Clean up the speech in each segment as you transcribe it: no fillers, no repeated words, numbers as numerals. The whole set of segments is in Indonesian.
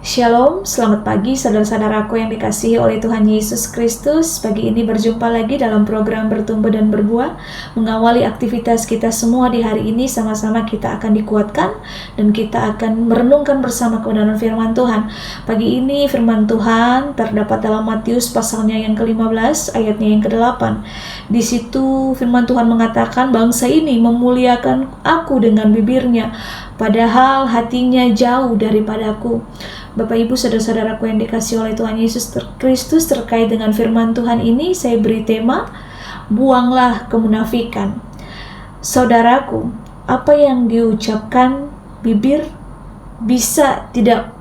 Shalom, selamat pagi saudara-saudaraku yang dikasihi oleh Tuhan Yesus Kristus. Pagi ini berjumpa lagi dalam program Bertumbuh dan Berbuah. Mengawali aktivitas kita semua di hari ini, sama-sama kita akan dikuatkan dan kita akan merenungkan bersama kebenaran firman Tuhan. Pagi ini firman Tuhan terdapat dalam Matius pasalnya yang ke-15 ayatnya yang ke-8. Di situ firman Tuhan mengatakan, bangsa ini memuliakan aku dengan bibirnya, padahal hatinya jauh daripadaku. Bapak Ibu saudara-saudaraku yang dikasihi oleh Tuhan Yesus Kristus, terkait dengan firman Tuhan ini saya beri tema, buanglah kemunafikan. Saudaraku, apa yang diucapkan bibir bisa tidak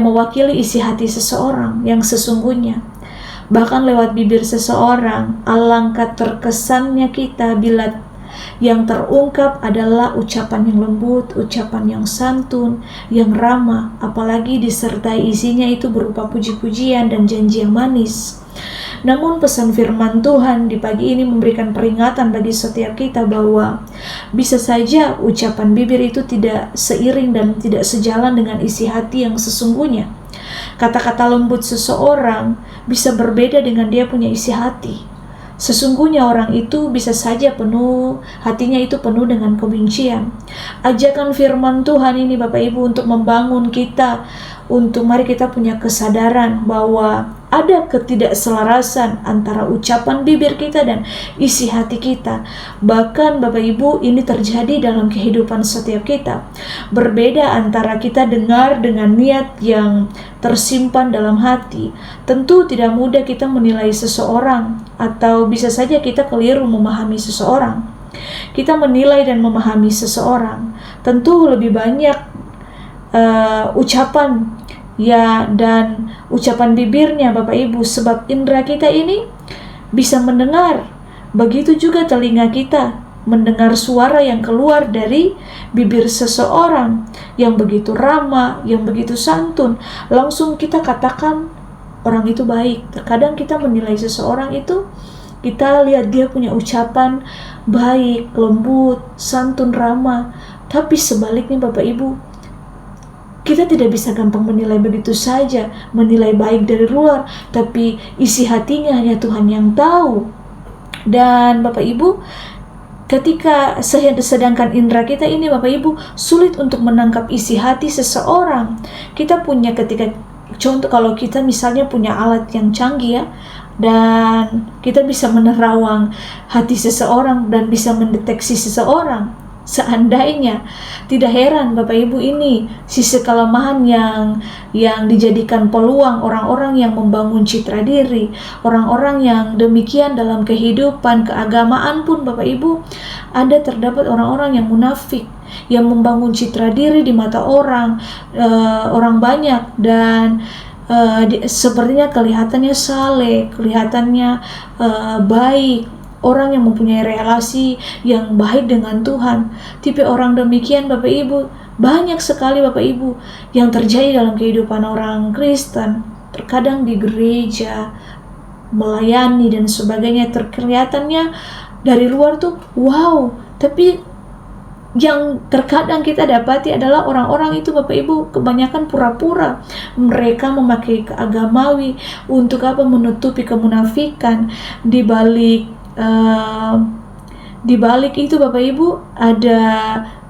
mewakili isi hati seseorang yang sesungguhnya. Bahkan lewat bibir seseorang, alangkah terkesannya kita bila yang terungkap adalah ucapan yang lembut, ucapan yang santun, yang ramah, apalagi disertai isinya itu berupa puji-pujian dan janji yang manis. Namun pesan firman Tuhan di pagi ini memberikan peringatan bagi setiap kita bahwa bisa saja ucapan bibir itu tidak seiring dan tidak sejalan dengan isi hati yang sesungguhnya. Kata-kata lembut seseorang bisa berbeda dengan dia punya isi hati. Sesungguhnya orang itu bisa saja hatinya itu penuh dengan kebencian. Ajakan firman Tuhan ini Bapak Ibu untuk membangun kita, untuk mari kita punya kesadaran bahwa ada ketidakselarasan antara ucapan bibir kita dan isi hati kita. Bahkan Bapak Ibu, ini terjadi dalam kehidupan setiap kita. Berbeda antara kita dengar dengan niat yang tersimpan dalam hati. Tentu tidak mudah kita menilai seseorang, atau bisa saja kita keliru memahami seseorang. Kita menilai dan memahami seseorang, tentu lebih banyak ucapan dan ucapan bibirnya Bapak Ibu, sebab indera kita ini bisa mendengar. Begitu juga telinga kita mendengar suara yang keluar dari bibir seseorang yang begitu ramah, yang begitu santun, langsung kita katakan orang itu baik. Terkadang kita menilai seseorang itu, kita lihat dia punya ucapan baik, lembut, santun, ramah, tapi sebaliknya Bapak Ibu, kita tidak bisa gampang menilai begitu saja, menilai baik dari luar, tapi isi hatinya hanya Tuhan yang tahu. Dan Bapak Ibu, ketika sedangkan indera kita ini Bapak Ibu sulit untuk menangkap isi hati seseorang. Kita punya contoh kalau kita misalnya punya alat yang canggih ya, dan kita bisa menerawang hati seseorang dan bisa mendeteksi seseorang. Seandainya, tidak heran Bapak Ibu, ini sisi kelemahan yang dijadikan peluang orang-orang yang membangun citra diri, orang-orang yang demikian dalam kehidupan keagamaan pun Bapak Ibu, terdapat orang-orang yang munafik, yang membangun citra diri di mata orang banyak, dan sepertinya kelihatannya saleh, kelihatannya baik, orang yang mempunyai relasi yang baik dengan Tuhan. Tipe orang demikian Bapak Ibu banyak sekali Bapak Ibu yang terjadi dalam kehidupan orang Kristen. Terkadang di gereja melayani dan sebagainya, kelihatannya dari luar tuh wow, tapi yang terkadang kita dapati adalah orang-orang itu Bapak Ibu kebanyakan pura-pura. Mereka memakai keagamawi untuk menutupi kemunafikan. Di balik itu Bapak Ibu ada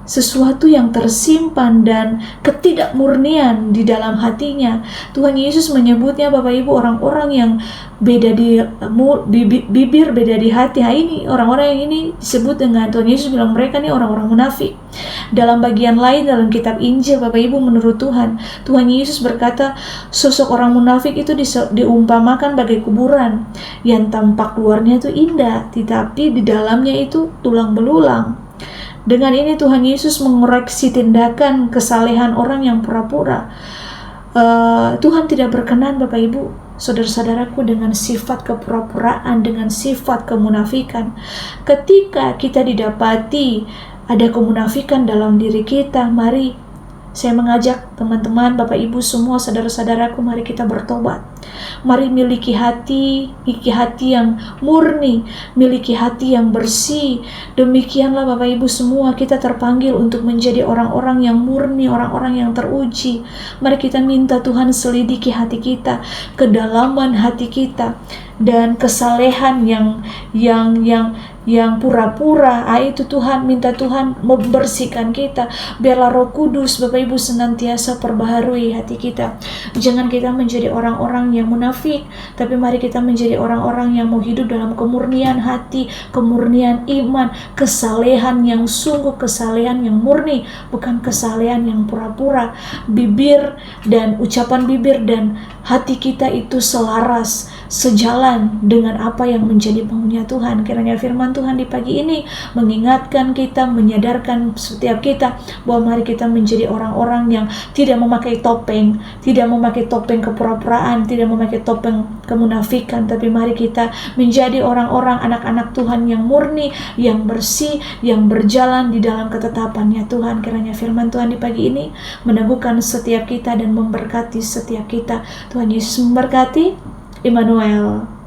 sesuatu yang tersimpan dan ketidakmurnian di dalam hatinya. Tuhan Yesus menyebutnya Bapak Ibu orang-orang yang beda di bibir, beda di hati. Ini orang-orang yang ini disebut dengan Tuhan Yesus bilang mereka nih orang-orang munafik. Dalam bagian lain dalam kitab Injil Bapak Ibu, menurut Tuhan Yesus berkata sosok orang munafik itu diumpamakan bagai kuburan yang tampak luarnya itu indah, tetapi di dalamnya itu tulang belulang. Dengan ini Tuhan Yesus mengoreksi tindakan kesalehan orang yang pura-pura. Tuhan tidak berkenan Bapak Ibu, saudara-saudaraku, dengan sifat kepura-puraan, dengan sifat kemunafikan. Ketika kita didapati ada kemunafikan dalam diri kita, mari Saya mengajak teman-teman, Bapak Ibu semua, saudara-saudaraku, mari kita bertobat. Mari miliki hati yang murni, miliki hati yang bersih. Demikianlah Bapak Ibu semua, kita terpanggil untuk menjadi orang-orang yang murni, orang-orang yang teruji. Mari kita minta Tuhan selidiki hati kita, kedalaman hati kita, dan kesalehan yang pura-pura, itu Tuhan, minta Tuhan membersihkan kita. Biarlah Roh Kudus Bapak Ibu senantiasa perbaharui hati kita. Jangan kita menjadi orang-orang yang munafik, tapi mari kita menjadi orang-orang yang mau hidup dalam kemurnian hati, kemurnian iman, kesalehan yang sungguh, kesalehan yang murni, bukan kesalehan yang pura-pura. Bibir dan ucapan bibir dan hati kita itu selaras, sejalan dengan apa yang menjadi maunya Tuhan. Kiranya firman Tuhan di pagi ini mengingatkan kita, menyadarkan setiap kita bahwa mari kita menjadi orang-orang yang tidak memakai topeng, tidak memakai topeng kepura-puraan, tidak memakai topeng kemunafikan, tapi mari kita menjadi orang-orang anak-anak Tuhan yang murni, yang bersih, yang berjalan di dalam ketetapannya Tuhan. Kiranya firman Tuhan di pagi ini meneguhkan setiap kita dan memberkati setiap kita. Tuhan Yesus memberkati. Immanuel.